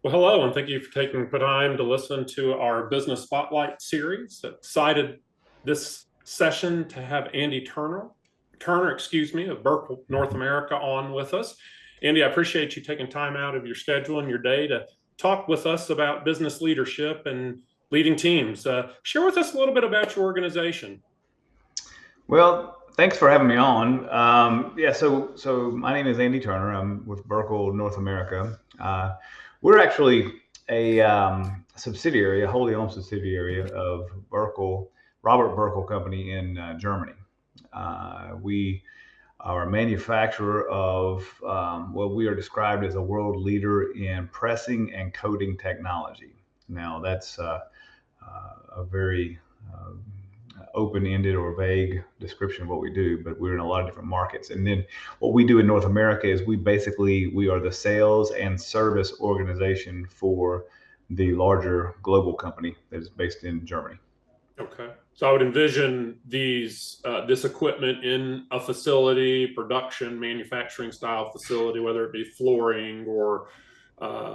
Well, hello, and thank you for taking the time to listen to our Business Spotlight series. Excited this session to have Andy Turner, of Burkle North America on with us. Andy, I appreciate you taking time out of your schedule and your day to talk with us about business leadership and leading teams. Share with us a little bit about your organization. Well, thanks for having me on. So my name is Andy Turner. I'm with Burkle North America. We're actually a subsidiary, a wholly owned subsidiary of Robert Burkle Company in Germany. We are a manufacturer of what we are described as a world leader in pressing and coating technology. Now, that's a very open-ended or vague description of what we do, but we're in a lot of different markets. And then what we do in North America is we are the sales and service organization for the larger global company that is based in Germany. Okay. So I would envision this equipment in a facility, production, manufacturing style facility, whether it be flooring or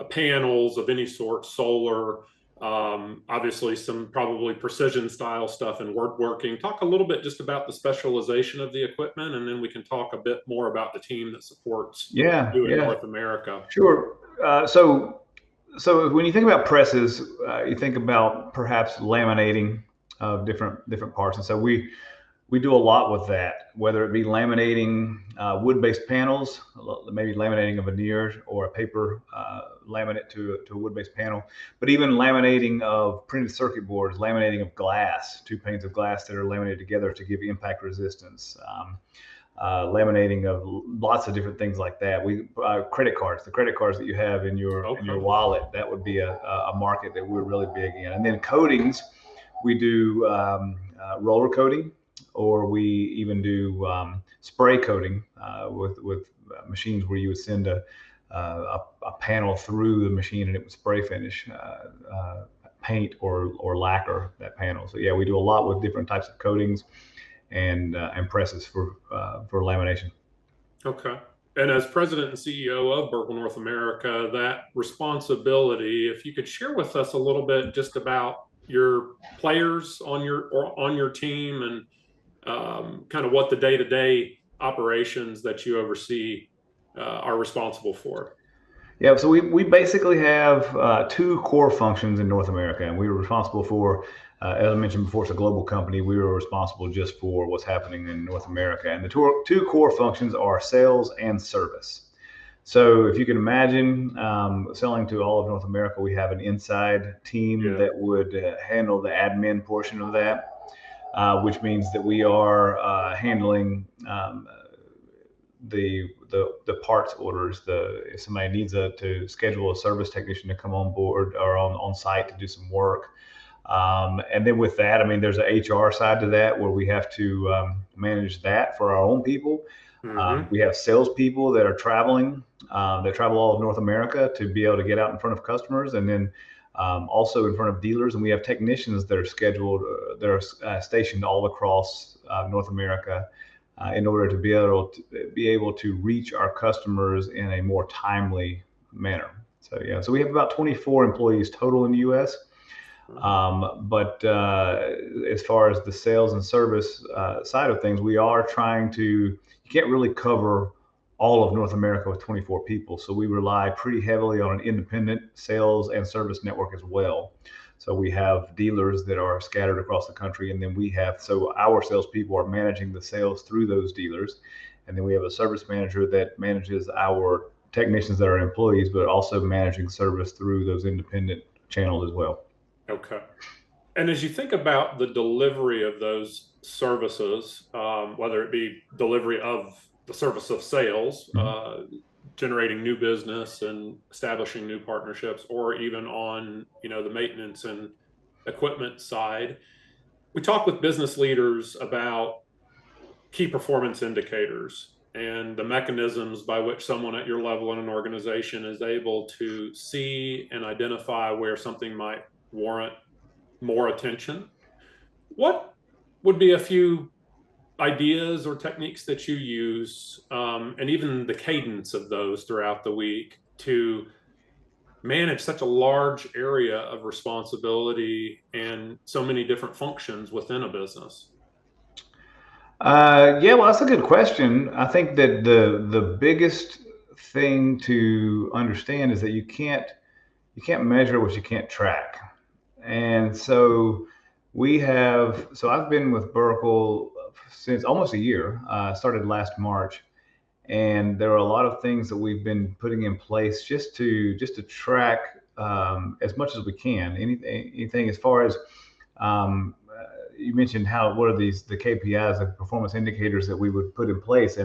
panels of any sort, solar, obviously some probably precision style stuff and woodworking. Talk a little bit just about the specialization of the equipment, and then we can talk a bit more about the team that supports you in North America. Sure. So when you think about presses, you think about perhaps laminating of different parts, and so we do a lot with that, whether it be laminating wood-based panels, maybe laminating a veneer or a paper laminate to a wood-based panel, but even laminating of printed circuit boards, laminating of glass, two panes of glass that are laminated together to give impact resistance, laminating of lots of different things like that. The credit cards that you have in your wallet, that would be a market that we're really big in. And then coatings, we do roller coating, or we even do spray coating with machines where you would send a panel through the machine and it would spray finish paint or lacquer that panel. So yeah, we do a lot with different types of coatings and presses for lamination. Okay. And as president and CEO of Burkle North America, that responsibility, if you could share with us a little bit just about your players on your team and kind of what the day-to-day operations that you oversee are responsible for. Yeah, so we basically have two core functions in North America, and we were responsible for, as I mentioned before, it's a global company. We were responsible just for what's happening in North America, and the two core functions are sales and service. So if you can imagine selling to all of North America, we have an inside team that would handle the admin portion of that. Which means that we are handling the parts orders. If somebody needs to schedule a service technician to come on board or on site to do some work, and then with that, I mean, there's an HR side to that where we have to manage that for our own people. We have salespeople that are traveling. They travel all of North America to be able to get out in front of customers, and then also in front of dealers, and we have technicians that are scheduled, that are stationed all across North America in order to be able to reach our customers in a more timely manner. So yeah, so we have about 24 employees total in the U.S. But as far as the sales and service side of things, we are trying to. You can't really cover all of North America with 24 people. So we rely pretty heavily on an independent sales and service network as well. So we have dealers that are scattered across the country, and then so our salespeople are managing the sales through those dealers. And then we have a service manager that manages our technicians that are employees, but also managing service through those independent channels as well. Okay. And as you think about the delivery of those services, whether it be delivery of the service of sales, generating new business and establishing new partnerships, or even on the maintenance and equipment side, we talk with business leaders about key performance indicators and the mechanisms by which someone at your level in an organization is able to see and identify where something might warrant more attention. What would be a few ideas or techniques that you use, and even the cadence of those throughout the week, to manage such a large area of responsibility and so many different functions within a business? Yeah, well, that's a good question. I think that the biggest thing to understand is that you can't measure what you can't track. And so I've been with Burkle since almost a year. Started last March, and there are a lot of things that we've been putting in place just to track as much as we can. Anything as far as you mentioned what are the KPIs, the performance indicators that we would put in place,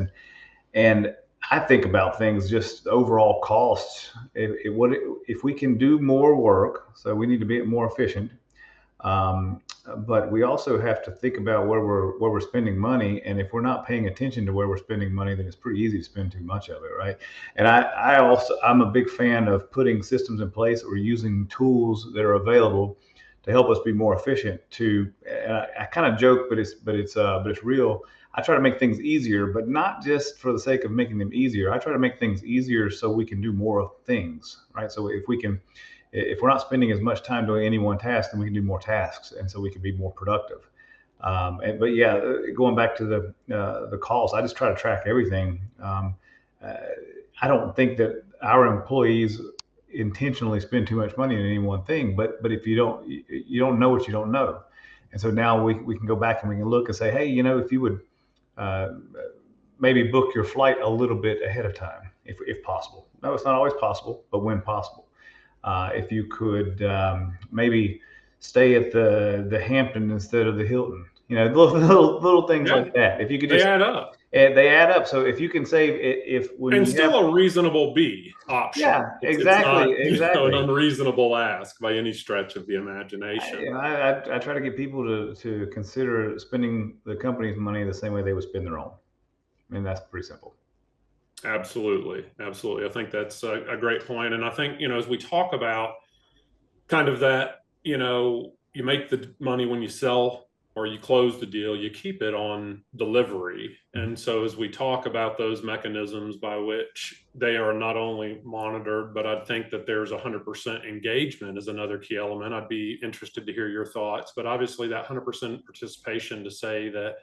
and I think about things just overall costs. If we can do more work, so we need to be more efficient. Um, but we also have to think about where we're spending money, and if we're not paying attention to where we're spending money, then it's pretty easy to spend too much of it, right? And I'm a big fan of putting systems in place or using tools that are available to help us be more efficient. And I kind of joke, but it's real. I try to make things easier, but not just for the sake of making them easier. I try to make things easier so we can do more things, right? So if we're not spending as much time doing any one task, then we can do more tasks, and so we can be more productive. But yeah, going back to the calls, I just try to track everything. Uh, I don't think that our employees intentionally spend too much money on any one thing, but if you don't know what you don't know, and so now we can go back and we can look and say, hey, if you would uh, maybe book your flight a little bit ahead of time, if possible. No, it's not always possible, but when possible. If you could maybe stay at the Hampton instead of the Hilton, little things Yeah, like that. If you could they just, add up. they add up. So if you can save, if when And you have, still a reasonable B option. yeah, It's exactly, not, an exactly. unreasonable ask by any stretch of the I, imagination. you know, I try to get people to consider spending the company's money the same way they would spend their own, and that's pretty simple. Absolutely. Absolutely. I think that's a great point. And I think, as we talk about kind of that, you make the money when you sell or you close the deal, you keep it on delivery. Mhm. And so as we talk about those mechanisms by which they are not only monitored, but I think that there's 100% engagement is another key element. I'd be interested to hear your thoughts, but obviously that 100% participation to say that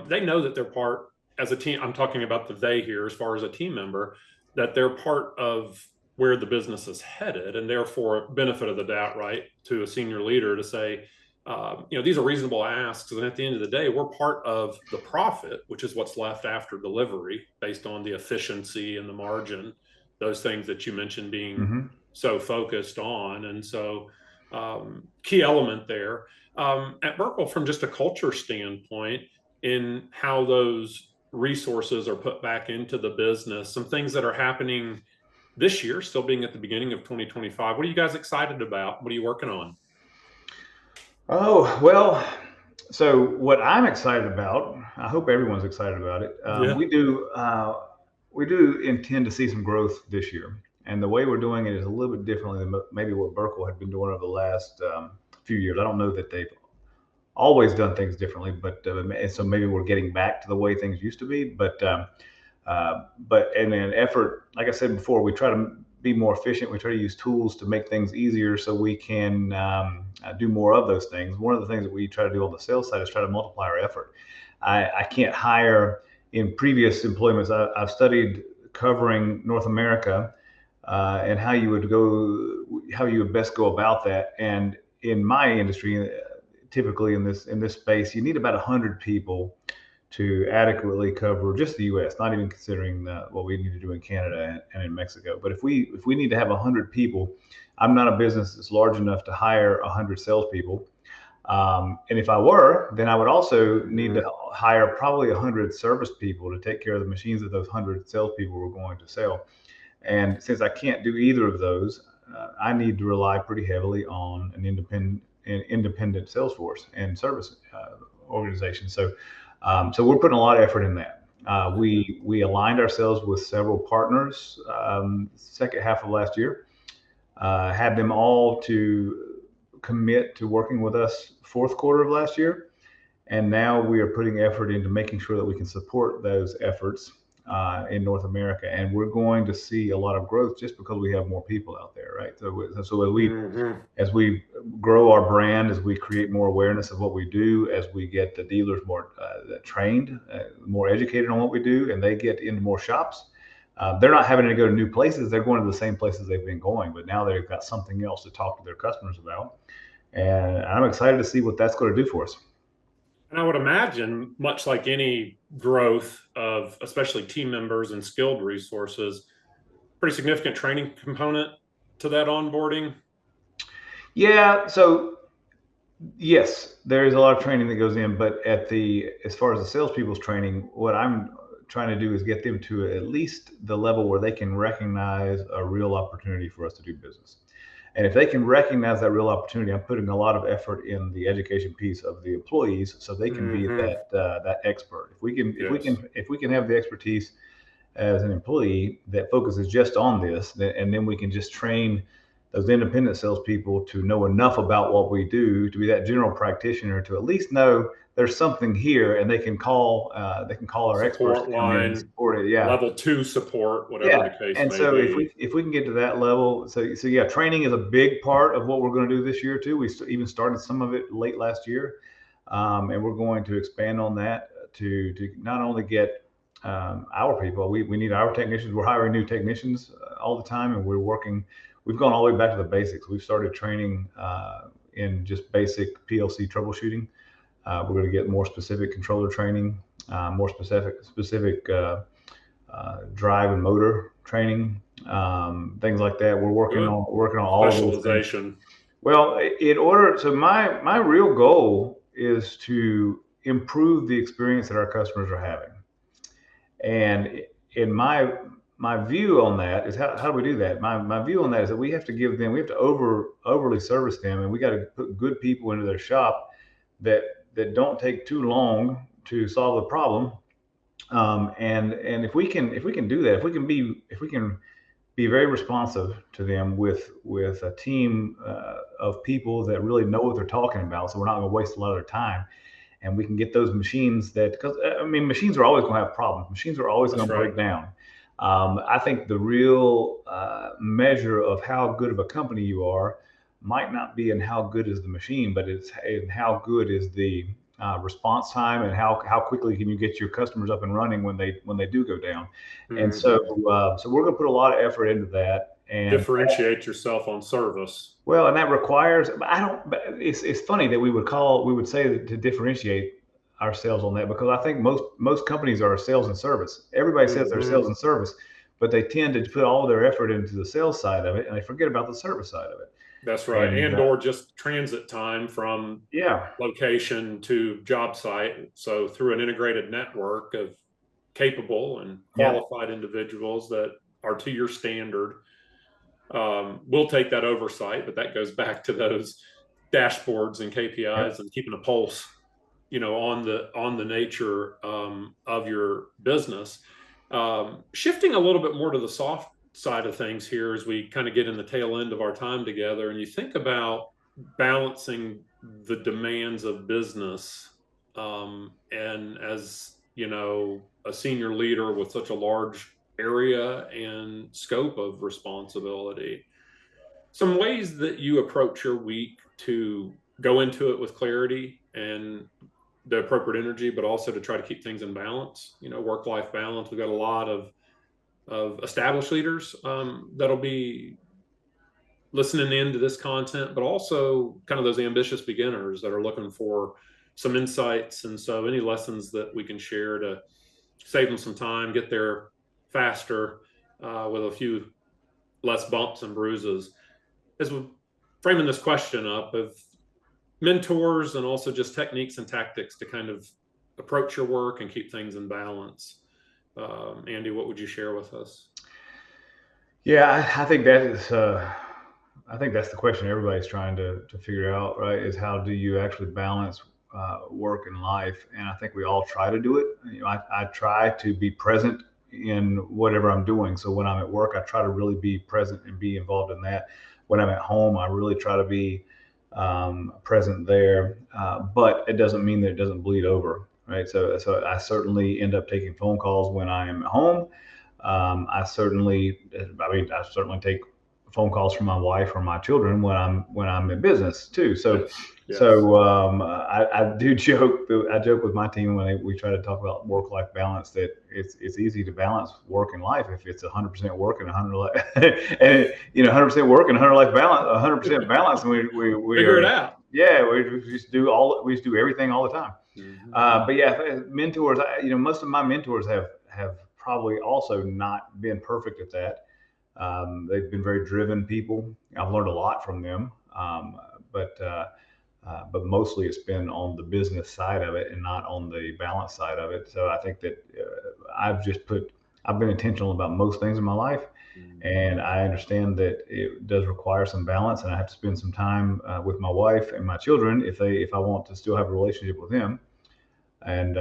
they know that they're part as a team. I'm talking about the they here as far as a team member, that they're part of where the business is headed, and therefore benefit of the doubt, right, to a senior leader to say, these are reasonable asks, and at the end of the day, we're part of the profit, which is what's left after delivery, based on the efficiency and the margin, those things that you mentioned being Mhm. so focused on, and so key element there. At Burkle, from just a culture standpoint, in how those resources are put back into the business, some things that are happening this year, still being at the beginning of 2025. What are you guys excited about? What are you working on? Oh, well, so what I'm excited about, I hope everyone's excited about it. Yeah. We do intend to see some growth this year, and the way we're doing it is a little bit differently than maybe what Burkle had been doing over the last few years. I don't know that they've always done things differently, but and so maybe we're getting back to the way things used to be. But in an effort, like I said before, we try to be more efficient. We try to use tools to make things easier so we can do more of those things. One of the things that we try to do on the sales side is try to multiply our effort. I can't hire in previous employments. I've studied covering North America and how you would best go about that. And in my industry, typically in this space, you need about 100 people to adequately cover just the U.S., not even considering what we need to do in Canada and in Mexico. But if we need to have 100 people, I'm not a business that's large enough to hire 100 salespeople. And if I were, then I would also need to Mm-hmm. hire probably 100 service people to take care of the machines that those 100 salespeople were going to sell. And since I can't do either of those, I need to rely pretty heavily on an independent sales force and service organization. So we're putting a lot of effort in that. We aligned ourselves with several partners second half of last year, had them all to commit to working with us fourth quarter of last year, and now we are putting effort into making sure that we can support those efforts in North America, and we're going to see a lot of growth just because we have more people out there, right? So Mm-hmm. as we grow our brand, as we create more awareness of what we do, as we get the dealers more trained, more educated on what we do, and they get into more shops, they're not having to go to new places. They're going to the same places they've been going, but now they've got something else to talk to their customers about. And I'm excited to see what that's going to do for us. And I would imagine, much like any growth of especially team members and skilled resources, pretty significant training component to that onboarding. Yeah, so yes, there is a lot of training that goes in, but as far as the salespeople's training, what I'm trying to do is get them to at least the level where they can recognize a real opportunity for us to do business. And if they can recognize that real opportunity, I'm putting a lot of effort in the education piece of the employees so they can be Mm-hmm. that expert. Yes. If we can have the expertise as an employee that focuses just on this, and then we can just train those independent salespeople to know enough about what we do to be that general practitioner to at least know there's something here, and they can call our experts to Support come in and line, support it. Yeah, level two support, whatever yeah. the case And may so be. if we can get to that level, so yeah, training is a big part of what we're going to do this year too. Even started some of it late last year, and we're going to expand on that to not only get our people. We need our technicians. We're hiring new technicians all the time, and we're working. We've gone all the way back to the basics. We've started training in just basic PLC troubleshooting. We're going to get more specific controller training, more specific drive and motor training, things like that. We're Good. working on all of those things. Specialization. Well, so my real goal is to improve the experience that our customers are having. And in my view on that is how do we do that? My view on that is that we have to we have to overly service them, and we got to put good people into their shop that don't take too long to solve the problem. And if we can do that, if we can be very responsive to them with a team of people that really know what they're talking about, so we're not going to waste a lot of their time, and we can get those machines that, because I mean, machines are always going to have problems. Machines are always going That's to right. break down. I think the real measure of how good of a company you are might not be in how good is the machine, but it's in how good is the response time, and how quickly can you get your customers up and running when they do go down. And so Mm-hmm. so we're going to put a lot of effort into that. And Differentiate yourself on service. well, and that requires, but I don't, but it's funny that we would say that to differentiate ourselves on that, because I think most companies are sales and service. Everybody says they're sales Mm-hmm. and service, but they tend to put all their effort into the sales side of it, and they forget about the service side of it. That's right. And And or just transit time from yeah, location to job site. So through an integrated network of capable and yeah, qualified individuals that are to your standard, we'll take that oversight. But that goes back to those dashboards and yep. KPIs and keeping a pulse, on the nature of your business. Shifting a little bit more to the soft side of things here as we kind of get in the tail end of our time together, and you think about balancing the demands of business, and as a senior leader with such a large area and scope of responsibility, some ways that you approach your week to go into it with clarity and the appropriate energy, but also to try to keep things in balance, work-life balance. We've got a lot of established leaders that'll be listening into this content, but also kind of those ambitious beginners that are looking for some insights. And so any lessons that we can share to save them some time, get there faster, with a few less bumps and bruises. As we're framing this question up of mentors and also just techniques and tactics to kind of approach your work and keep things in balance. Andy, what would you share with us? Yeah, I think that is. I think that's the question everybody's trying to figure out, right? Is how do you actually balance work and life? And I think we all try to do it. I try to be present in whatever I'm doing. So when I'm at work, I try to really be present and be involved in that. When I'm at home, I really try to be present there. But it doesn't mean that it doesn't bleed over. right? So I certainly end up taking phone calls when I am at home. I certainly, I certainly take phone calls from my wife or my children when I'm in business too. Yes. Yes. I do joke. I joke with my team when we try to talk about work-life balance that it's easy to balance work and life if it's 100% work and 100 life, and 100% work and 100 life balance, 100% balance. And we Figure it are, out. yeah, we just do everything all the time. Mm-hmm. But yeah, mentors. Most of my mentors have probably also not been perfect at that. They've been very driven people. I've learned a lot from them, but but mostly it's been on the business side of it and not on the balance side of it. So I think that I've been intentional about most things in my life, and I understand that it does require some balance, and I have to spend some time with my wife and my children if I want to still have a relationship with them. And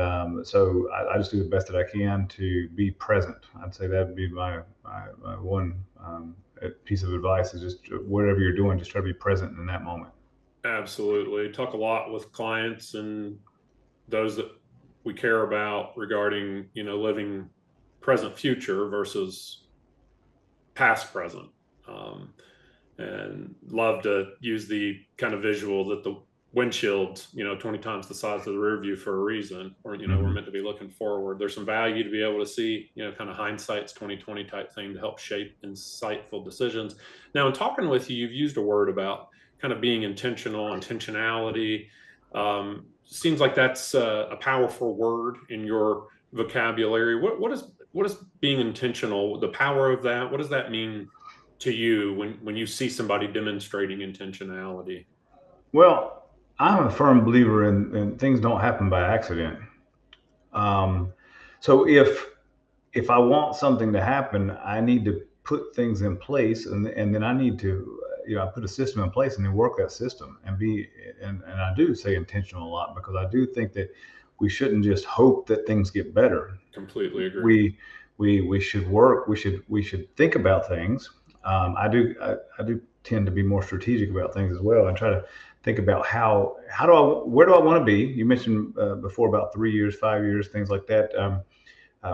so I just do the best that I can to be present. I'd say that would be my one piece of advice is just whatever you're doing, just try to be present in that moment. Absolutely. Talk a lot with clients and those that we care about regarding, living present future versus past present. And love to use the kind of visual that the windshield's 20 times the size of the rear view for a reason, or we're Mhm. meant to be looking forward. There's some value to be able to see, kind of hindsight's 2020 type thing to help shape insightful decisions. Now, in talking with you, you've used a word about kind of being intentional, intentionality. Seems like that's a powerful word in your vocabulary. What is being intentional, the power of that? What does that mean to you when you see somebody demonstrating intentionality? Well, I'm a firm believer in things don't happen by accident. Um, so if I want something to happen, I need to put things in place, and then I need to, I put a system in place and then work that system and I do say intentional a lot because I do think that we shouldn't just hope that things get better. Completely agree. We should work. We should think about things. I do tend to be more strategic about things as well and try to think about where do I want to be. You mentioned before about 3 years, 5 years, things like that.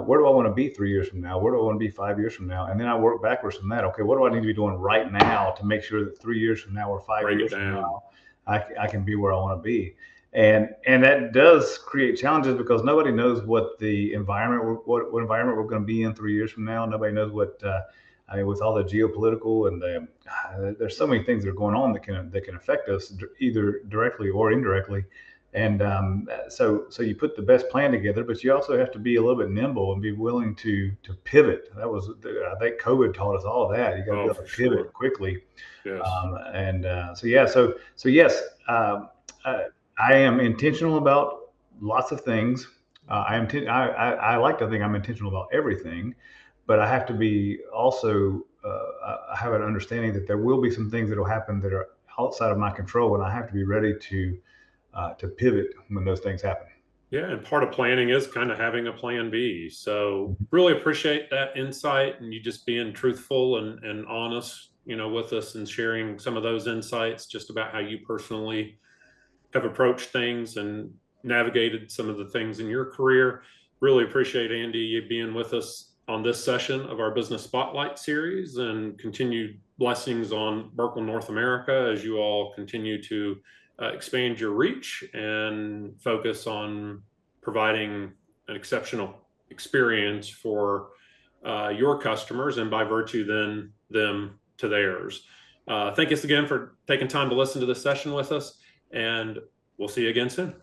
Where do I want to be 3 years from now? Where do I want to be 5 years from now? And then I work backwards from that. Okay, what do I need to be doing right now to make sure that 3 years from now or five Break it years from down. now, I can be where I want to be? And that does create challenges because nobody knows what the environment, what environment we're going to be in 3 years from now. Nobody knows what. I mean, with all the geopolitical and there's so many things that are going on that can affect us either directly or indirectly. And so you put the best plan together, but you also have to be a little bit nimble and be willing to pivot. I think COVID taught us all of that. You got to be Oh, able to for pivot sure. quickly. Yes. And so yeah, so yes, I am intentional about lots of things. I like to think I'm intentional about everything, but I have to be also I have an understanding that there will be some things that will happen that are outside of my control, and I have to be ready to pivot when those things happen. Yeah, and part of planning is kind of having a plan B. So really appreciate that insight and you just being truthful and honest, with us and sharing some of those insights just about how you personally have approached things and navigated some of the things in your career. Really appreciate, Andy, you being with us on this session of our Business Spotlight series, and continued blessings on Burkle North America as you all continue to expand your reach and focus on providing an exceptional experience for your customers, and by virtue then them to theirs. Thank you again for taking time to listen to this session with us, and we'll see you again soon.